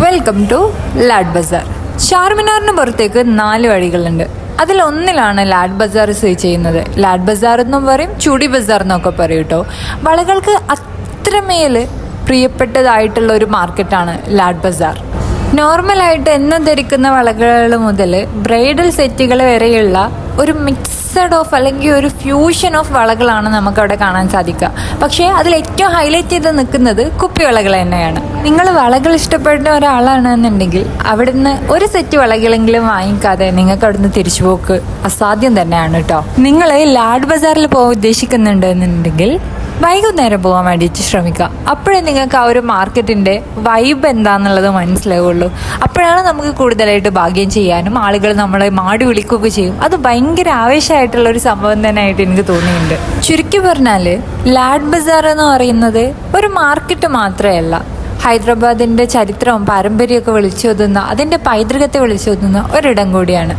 Welcome to Laad Bazaar. ചാർമിനാറിന് പുറത്തേക്ക് 4 വഴികളുണ്ട്. അതിലൊന്നിലാണ് ലാഡ് ബസാർ സ്ഥിതി ചെയ്യുന്നത്. ലാഡ് ബസാർ എന്നും പറയും, ചൂടി ബസാർ എന്നൊക്കെ പറയും കേട്ടോ. വളകൾക്ക് അത്രമേൽ പ്രിയപ്പെട്ടതായിട്ടുള്ള ഒരു മാർക്കറ്റാണ് ലാഡ് ബസാർ. നോർമലായിട്ട് എന്നും ധരിക്കുന്ന വളകൾ മുതൽ ബ്രൈഡൽ സെറ്റുകൾ വരെയുള്ള ഒരു മിക്സഡ് ഓഫ് അല്ലെങ്കിൽ ഒരു ഫ്യൂഷൻ ഓഫ് വളകളാണ് നമുക്കവിടെ കാണാൻ സാധിക്കുക. പക്ഷേ അതിൽ ഏറ്റവും ഹൈലൈറ്റ് ചെയ്ത് നിൽക്കുന്നത് കുപ്പിവളകൾ തന്നെയാണ്. നിങ്ങൾ വളകൾ ഇഷ്ടപ്പെടുന്ന ഒരാളാണെന്നുണ്ടെങ്കിൽ അവിടുന്ന് ഒരു സെറ്റ് വളകളെങ്കിലും വാങ്ങിക്കാതെ നിങ്ങൾക്ക് അവിടുന്ന് തിരിച്ചുപോക്ക് അസാധ്യം തന്നെയാണ് കേട്ടോ. നിങ്ങൾ ലാഡ് ബസാറിൽ പോകാൻ ഉദ്ദേശിക്കുന്നുണ്ടെന്നുണ്ടെങ്കിൽ വൈകുന്നേരം പോകാൻ വേണ്ടിയിട്ട് ശ്രമിക്കുക. അപ്പോഴേ നിങ്ങൾക്ക് ആ ഒരു മാർക്കറ്റിൻ്റെ വൈബ് എന്താണെന്നുള്ളത് മനസ്സിലാവുള്ളൂ. അപ്പോഴാണ് നമുക്ക് കൂടുതലായിട്ട് ഭാഗ്യം ചെയ്യാനും ആളുകൾ നമ്മളെ മാടി വിളിക്കുകയൊക്കെ ചെയ്യും. അത് ഭയങ്കര ആവേശമായിട്ടുള്ളൊരു സംഭവം തന്നെയായിട്ട് എനിക്ക് തോന്നിയിട്ടുണ്ട്. ചുരുക്കി പറഞ്ഞാൽ ലാഡ് ബസാർ എന്ന് പറയുന്നത് ഒരു മാർക്കറ്റ് മാത്രമല്ല, ഹൈദരാബാദിൻ്റെ ചരിത്രവും പാരമ്പര്യമൊക്കെ വിളിച്ചോതുന്ന, അതിൻ്റെ പൈതൃകത്തെ വിളിച്ചോതുന്ന ഒരിടം കൂടിയാണ്.